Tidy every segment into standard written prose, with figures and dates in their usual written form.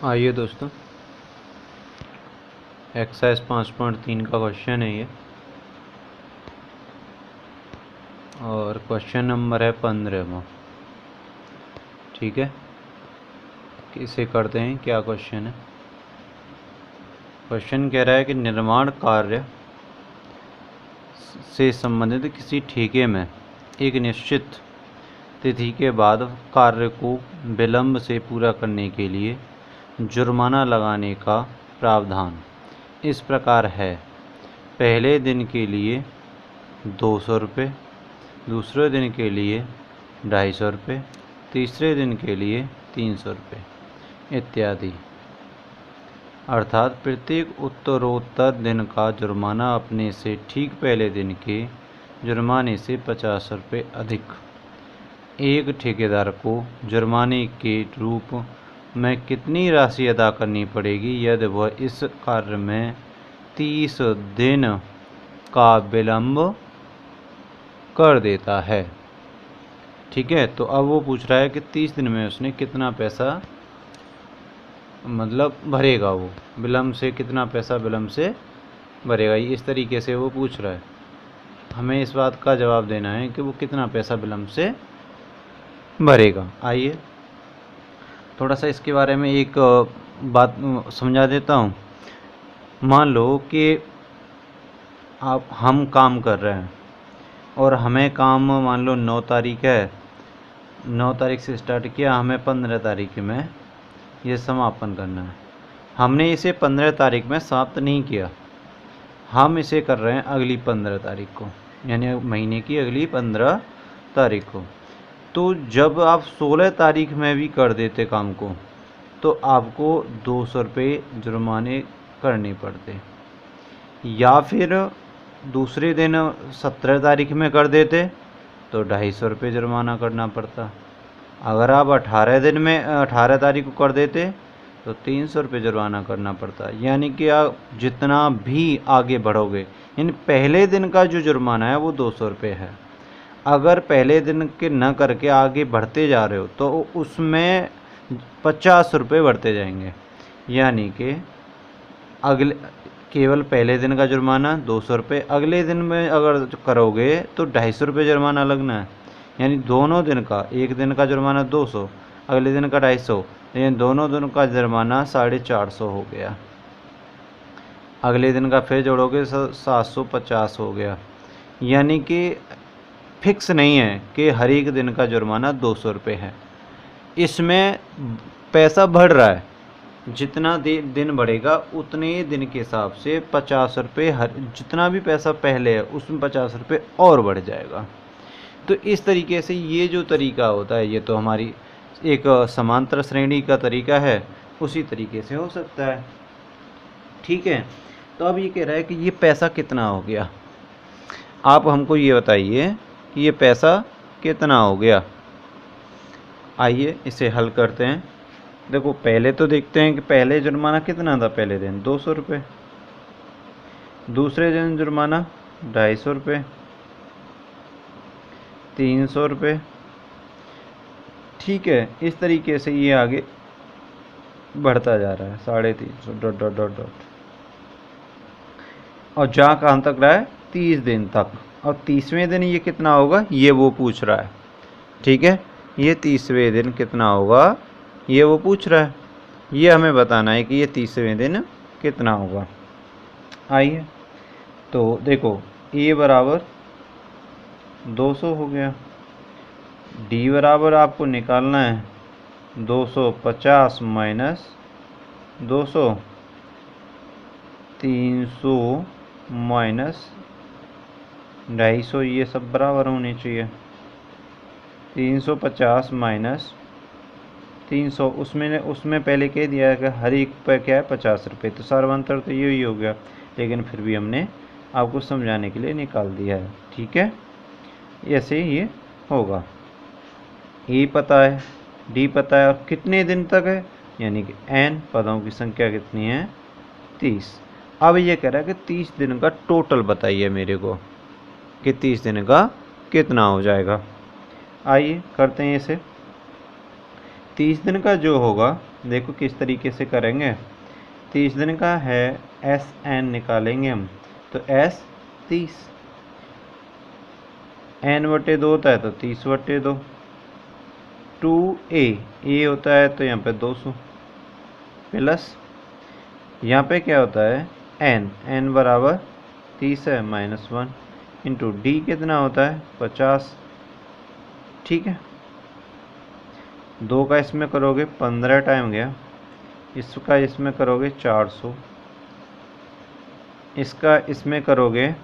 आइए दोस्तों, एक्सरसाइज 5.3 का क्वेश्चन है ये, और क्वेश्चन नंबर है 15वां। ठीक है, इसे करते हैं। क्या क्वेश्चन है? क्वेश्चन कह रहा है कि निर्माण कार्य से संबंधित किसी ठेके में एक निश्चित तिथि के बाद कार्य को विलंब से पूरा करने के लिए जुर्माना लगाने का प्रावधान इस प्रकार है। पहले दिन के लिए 200 रुपये, दूसरे दिन के लिए 250 रुपये, तीसरे दिन के लिए 300 रुपये इत्यादि। अर्थात प्रत्येक उत्तरोत्तर दिन का जुर्माना अपने से ठीक पहले दिन के जुर्माने से 50 रुपये अधिक। एक ठेकेदार को जुर्माने के रूप में कितनी राशि अदा करनी पड़ेगी यदि वह इस कार्य में 30 दिन का विलंब कर देता है? ठीक है, तो अब वो पूछ रहा है कि 30 दिन में उसने कितना पैसा मतलब भरेगा, वो विलंब से कितना पैसा विलंब से भरेगा। इस तरीके से वो पूछ रहा है। हमें इस बात का जवाब देना है कि वो कितना पैसा विलंब से भरेगा। आइए थोड़ा सा इसके बारे में एक बात समझा देता हूँ। मान लो कि हम काम कर रहे हैं और हमें काम मान लो 9 तारीख है, 9 तारीख से स्टार्ट किया, हमें 15 तारीख में ये समापन करना है। हमने इसे 15 तारीख में समाप्त नहीं किया, हम इसे कर रहे हैं अगली 15 तारीख को, यानी महीने की अगली 15 तारीख को। तो जब आप 16 तारीख में भी कर देते काम को तो आपको 200 रुपये जुर्माने करने पड़ते, या फिर दूसरे दिन 17 तारीख में कर देते तो 250 रुपये जुर्माना करना पड़ता। अगर आप 18 तारीख को कर देते तो 300 रुपये जुर्माना करना पड़ता। यानी कि आप जितना भी आगे बढ़ोगे, यानी पहले दिन का जो जुर्माना है वो 200 रुपये है। अगर पहले दिन के न करके आगे बढ़ते जा रहे हो तो उसमें 50 रुपये बढ़ते जाएंगे। यानी कि अगले केवल पहले दिन का जुर्माना 200 रुपये, अगले दिन में अगर करोगे तो 250 रुपये जुर्माना लगना है। यानी दोनों दिन का, एक दिन का जुर्माना 200, अगले दिन का 250, यानी दोनों दिन का जुर्माना 450 हो गया। अगले दिन का फिर जोड़ोगे 750 हो गया। यानी कि फिक्स नहीं है कि हर एक दिन का जुर्माना 200 रुपये है। इसमें पैसा बढ़ रहा है, जितना दिन बढ़ेगा उतने दिन के हिसाब से 50 रुपये, हर जितना भी पैसा पहले है उसमें 50 रुपये और बढ़ जाएगा। तो इस तरीके से ये जो तरीका होता है, ये तो हमारी एक समांतर श्रेणी का तरीका है, उसी तरीके से हो सकता है। ठीक है, तो अब ये कह रहा है कि ये पैसा कितना हो गया। आप हमको ये बताइए कि ये पैसा कितना हो गया। आइए इसे हल करते हैं। देखो पहले तो देखते हैं कि पहले जुर्माना कितना था। पहले दिन 200 रुपये, दूसरे दिन जुर्माना 250 रुपये, 300 रुपये। ठीक है, इस तरीके से ये आगे बढ़ता जा रहा है, 350 डॉट डॉट डॉट डॉट, और जहाँ कहाँ तक रहा है 30 दिन तक। और 30वें दिन ये कितना होगा ये वो पूछ रहा है। ठीक है, ये 30वें दिन कितना होगा ये वो पूछ रहा है। ये हमें बताना है कि ये 30वें दिन कितना होगा। आइए तो देखो, ए बराबर 200 हो गया, डी बराबर आपको निकालना है 250 माइनस 200, 300 माइनस 250, ये सब बराबर होने चाहिए। 350 माइनस 300, उसमें पहले कह दिया है कि हर एक पर क्या है 50 रुपये, तो सर्वांतर तो यही हो गया, लेकिन फिर भी हमने आपको समझाने के लिए निकाल दिया है। ठीक है, ऐसे ही ये होगा। ए पता है, डी पता है, और कितने दिन तक है, यानी कि n पदों की संख्या कितनी है 30। अब ये कह रहा है कि 30 दिन का टोटल बताइए मेरे को कि 30 दिन का कितना हो जाएगा। आइए करते हैं इसे। 30 दिन का जो होगा देखो किस तरीके से करेंगे। 30 दिन का है, SN निकालेंगे हम, तो S 30, N/2 होता है तो 30/2, 2A A होता है तो यहाँ पे 200 प्लस यहाँ पे क्या होता है N बराबर 30 है -1 इंटू D कितना होता है 50। ठीक है, 2 का इसमें करोगे 15 टाइम गया, इसका इसमें करोगे 400, इसका इसमें करोगे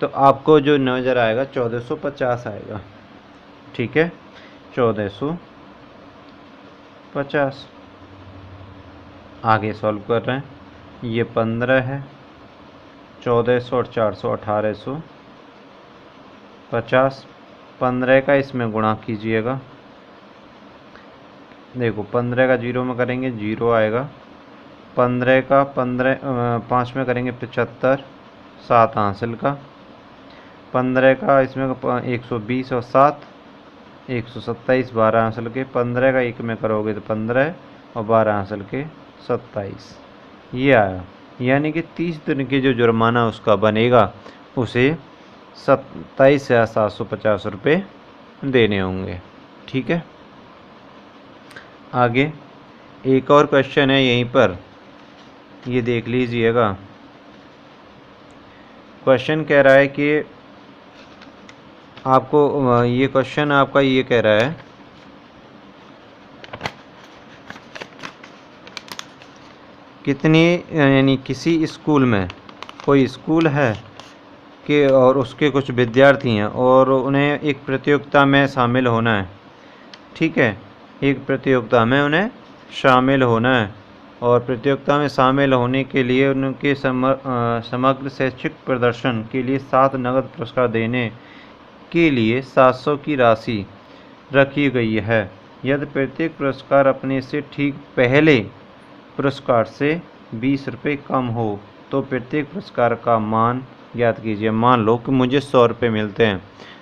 तो आपको जो नज़र आएगा 1450 आएगा। ठीक है, 1450। आगे सॉल्व कर रहे हैं, ये 15 है, 1400 और 400 1850। 15 का इसमें गुणा कीजिएगा, देखो 15 का 0 में करेंगे 0 आएगा, 15 का 5 में करेंगे 75, 7 हासिल का, 15 का इसमें 120 और 7 127, 12 हासिल के, 15 का 1 में करोगे तो 15 और 12 हासिल के 27, ये आया। यानी कि 30 दिन के जो जुर्माना उसका बनेगा उसे 27,750 रुपये देने होंगे। ठीक है, आगे एक और क्वेश्चन है यहीं पर, ये देख लीजिएगा। क्वेश्चन कह रहा है कि आपको ये क्वेश्चन आपका ये कह रहा है कितनी, यानी किसी स्कूल में, कोई स्कूल है कि और उसके कुछ विद्यार्थी हैं और उन्हें एक प्रतियोगिता में शामिल होना है। ठीक है, एक प्रतियोगिता में उन्हें शामिल होना है और प्रतियोगिता में शामिल होने के लिए उनके समग्र शैक्षिक प्रदर्शन के लिए 7 नगद पुरस्कार देने के लिए 700 की राशि रखी गई है। यदि प्रत्येक पुरस्कार अपने से ठीक पहले पुरस्कार से 20 रुपये कम हो तो प्रत्येक पुरस्कार का मान ज्ञात कीजिए। मान लो कि मुझे 100 रुपये मिलते हैं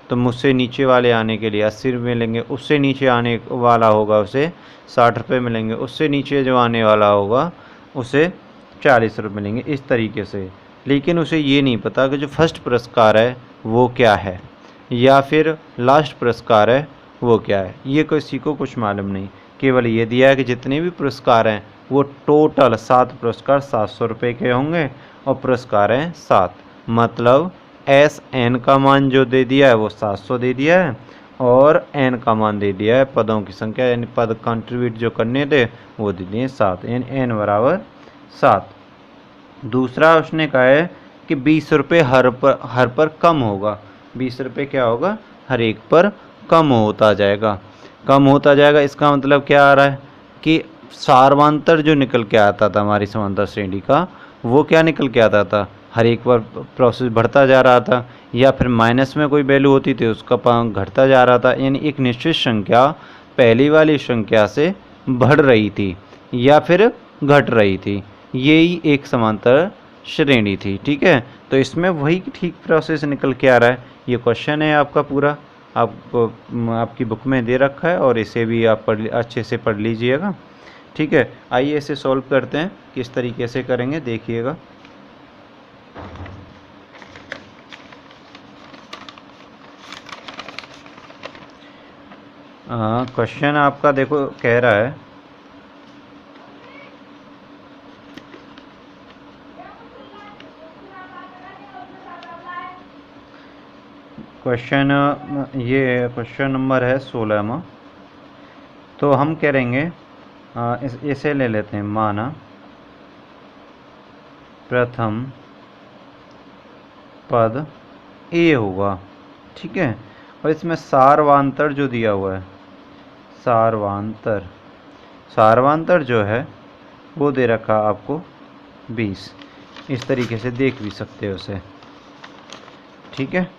तो मुझसे नीचे वाले आने के लिए 80 रुपये मिलेंगे, उससे नीचे आने वाला होगा उसे 60 रुपये मिलेंगे, उससे नीचे जो आने वाला होगा उसे 40 रुपये मिलेंगे, इस तरीके से। लेकिन उसे ये नहीं पता कि जो फर्स्ट पुरस्कार है वो क्या है या फिर लास्ट पुरस्कार है वो क्या है, ये किसी को कुछ मालूम नहीं। केवल ये दिया है कि जितने भी पुरस्कार हैं वो टोटल 7 पुरस्कार 700 रुपये के होंगे और पुरस्कार हैं 7, मतलब SN का मान जो दे दिया है वो 700 दे दिया है और N का मान दे दिया है पदों की संख्या, यानी पद कंट्रीब्यूट जो करने थे वो दे दिए 7, यानी N बराबर 7। दूसरा उसने कहा है कि 20 रुपये हर पर कम होगा, 20 रुपये क्या होगा हर एक पर कम होता जाएगा, कम होता जाएगा। इसका मतलब क्या आ रहा है कि सार्वांतर जो निकल के आता था हमारी समांतर श्रेणी का वो क्या निकल के आता था, हर एक बार प्रोसेस बढ़ता जा रहा था, या फिर माइनस में कोई वैल्यू होती थी उसका घटता जा रहा था, यानी एक निश्चित संख्या पहली वाली संख्या से बढ़ रही थी या फिर घट रही थी, यही एक समांतर श्रेणी थी। ठीक है, तो इसमें वही ठीक प्रोसेस निकल के आ रहा है। ये क्वेश्चन है आपका पूरा, आपको आपकी बुक में दे रखा है और इसे भी आप अच्छे से पढ़ लीजिएगा। ठीक है, आइए इसे सॉल्व करते हैं, किस तरीके से करेंगे देखिएगा। क्वेश्चन आपका देखो कह रहा है क्वेश्चन, ये क्वेश्चन नंबर है 16वां। तो हम करेंगे इसे ले लेते हैं, माना प्रथम पद A होगा। ठीक है, और इसमें सार्वांतर जो दिया हुआ है, सार्वांतर जो है वो दे रखा आपको 20, इस तरीके से देख भी सकते हो उसे। ठीक है,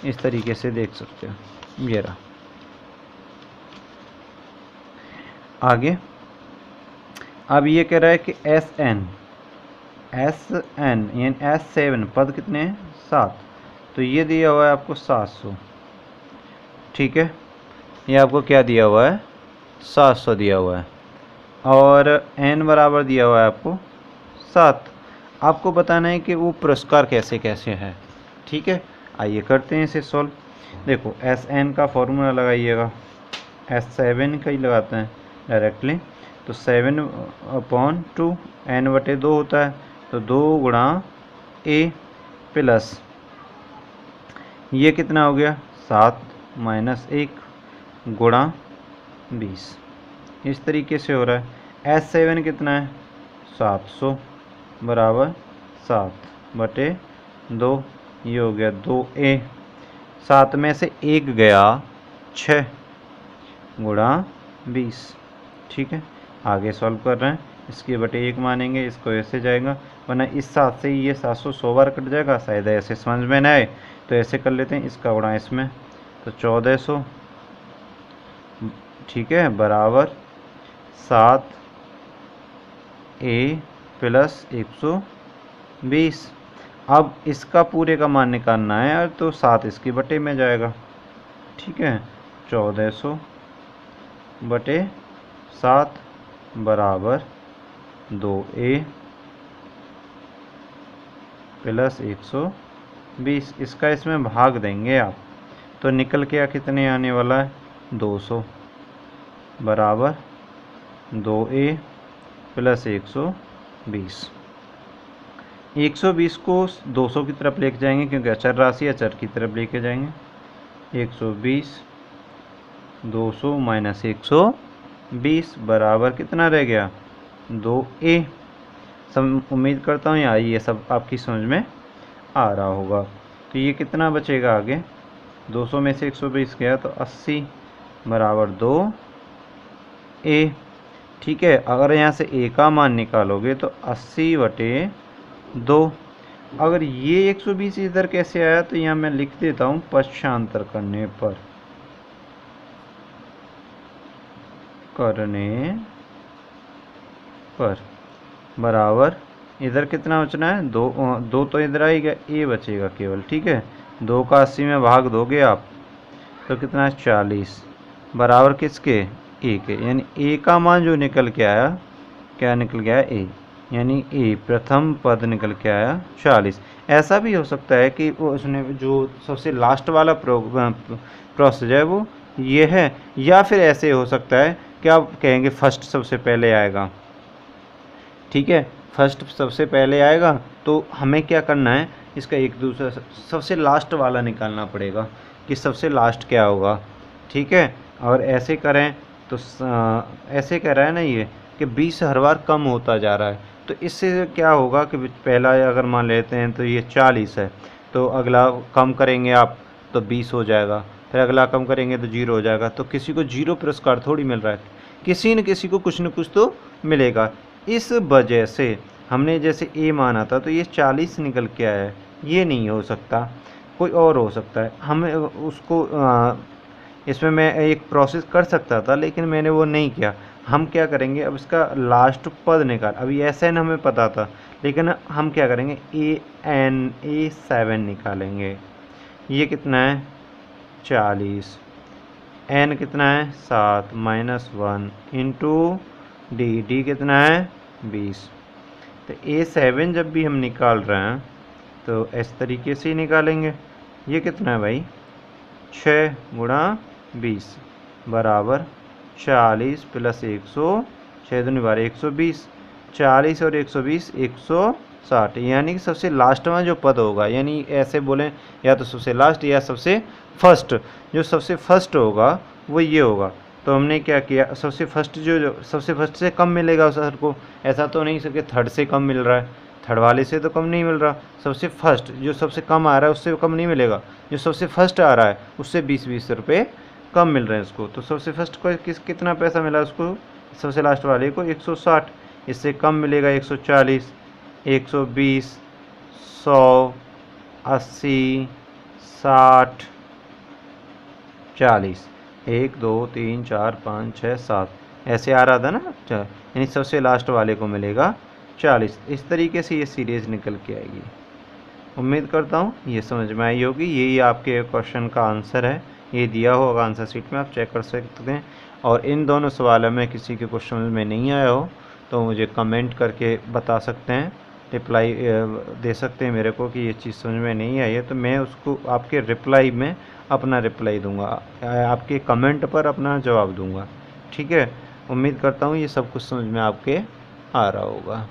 इस तरीके से देख सकते हो, ये रहा। आगे अब ये कह रहा है कि SN यानी S7 पद कितने हैं 7, तो ये दिया हुआ है आपको 700। ठीक है, ये आपको क्या दिया हुआ है 700 दिया हुआ है। और n बराबर दिया हुआ है आपको 7। आपको बताना है कि वो पुरस्कार कैसे कैसे है। ठीक है, आइए करते हैं इसे सॉल्व। देखो Sn का फॉर्मूला लगाइएगा, S7 का ही लगाते हैं डायरेक्टली। तो 7/2 n/2 होता है, तो 2 गुणा a प्लस ये कितना हो गया 7 माइनस 1 गुणा 20। इस तरीके से हो रहा है। S7 कितना है 700 बराबर 7/2। ये हो गया 2a, 7 में से 1 गया 6 गुणा 20। ठीक है, आगे सॉल्व कर रहे हैं। इसके बटे 1 मानेंगे, इसको ऐसे जाएगा, वरना इस 7 से ये 700 100 बार कट जाएगा। शायद ऐसे समझ में ना आए तो ऐसे कर लेते हैं, इसका गुणा इसमें, तो 1400 ठीक है बराबर 7a प्लस 120। अब इसका पूरे का मान निकालना है तो 7 इसके बटे में जाएगा। ठीक है, 1400 बटे 7 बराबर 2a प्लस 120। इसका इसमें भाग देंगे आप, तो निकल के कितने आने वाला है 200 बराबर 2a प्लस 120। 120 को 200 की तरफ लेके जाएंगे क्योंकि अचर राशि अचर की तरफ लेके जाएंगे। 120 200 माइनस 120 बराबर कितना रह गया 2a। सब उम्मीद करता हूँ ये सब आपकी समझ में आ रहा होगा। तो ये कितना बचेगा आगे, 200 में से 120 गया तो 80 बराबर 2a। ठीक है, अगर यहाँ से a का मान निकालोगे तो 80/2। अगर ये 120 इधर कैसे आया तो यहाँ मैं लिख देता हूँ पक्षांतर करने पर बराबर इधर कितना बचना है 2 तो इधर आएगा, a बचेगा केवल। ठीक है, 2 का 80 में भाग दोगे आप तो कितना है 40 बराबर किसके a के, यानी a का मान जो निकल के आया, क्या निकल गया a, यानी a प्रथम पद निकल के आया 40। ऐसा भी हो सकता है कि वो उसने जो सबसे लास्ट वाला प्रोसेस है वो ये है, या फिर ऐसे हो सकता है कि आप कहेंगे फर्स्ट सबसे पहले आएगा। ठीक है, फर्स्ट सबसे पहले आएगा तो हमें क्या करना है, इसका एक दूसरा सबसे लास्ट वाला निकालना पड़ेगा कि सबसे लास्ट क्या होगा। ठीक है, और ऐसे करें तो ऐसे कह रहा है ना ये कि 20 हर बार कम होता जा रहा है, तो इससे क्या होगा कि पहला अगर मान लेते हैं तो ये 40 है, तो अगला कम करेंगे आप तो 20 हो जाएगा, फिर अगला कम करेंगे तो 0 हो जाएगा। तो किसी को 0 पुरस्कार थोड़ी मिल रहा है, किसी न किसी को कुछ न कुछ तो मिलेगा। इस वजह से हमने जैसे a माना था तो ये 40 निकल के आया है, ये नहीं हो सकता, कोई और हो सकता है। हमें उसको इसमें मैं एक प्रोसेस कर सकता था लेकिन मैंने वो नहीं किया। हम क्या करेंगे, अब इसका लास्ट पद निकाल, अभी SN हमें पता था लेकिन हम क्या करेंगे A7 निकालेंगे। ये कितना है 40, n कितना है 7 माइनस 1 इंटू डी कितना है 20। तो A7 जब भी हम निकाल रहे हैं तो इस तरीके से ही निकालेंगे। ये कितना है भाई 6 गुणा 20 बराबर 40 प्लस 100, 6 दूनी 12 120, 40 और 120 160, यानी कि सबसे लास्ट में जो पद होगा, यानी ऐसे बोलें या तो सबसे लास्ट या सबसे फर्स्ट, जो सबसे फर्स्ट होगा वो ये होगा। तो हमने क्या किया, सबसे फर्स्ट जो सबसे फर्स्ट से कम मिलेगा उस सर को, ऐसा तो नहीं सके थर्ड से कम मिल रहा है, थर्ड वाले से तो कम नहीं मिल रहा। सबसे फर्स्ट जो सबसे कम आ रहा है उससे कम नहीं मिलेगा, जो सबसे फर्स्ट आ रहा है उससे 20-20 रुपये कम मिल रहे हैं उसको। तो सबसे फर्स्ट को कितना पैसा मिला उसको, सबसे लास्ट वाले को 160, इससे कम मिलेगा 140, 120, 100, 80, 60, 40, 1 2 3 4 5 6 7 ऐसे आ रहा था ना, यानी सबसे लास्ट वाले को मिलेगा 40। इस तरीके से ये सीरीज निकल के आएगी। उम्मीद करता हूँ ये समझ में आई होगी। यही आपके क्वेश्चन का आंसर है, ये दिया होगा आंसर शीट में, आप चेक कर सकते हैं। और इन दोनों सवालों में किसी के क्वेश्चन में नहीं आया हो तो मुझे कमेंट करके बता सकते हैं, रिप्लाई दे सकते हैं मेरे को कि ये चीज़ समझ में नहीं आई है, तो मैं उसको आपके रिप्लाई में अपना रिप्लाई दूंगा, आपके कमेंट पर अपना जवाब दूंगा। ठीक है, उम्मीद करता हूँ ये सब कुछ समझ में आपके आ रहा होगा।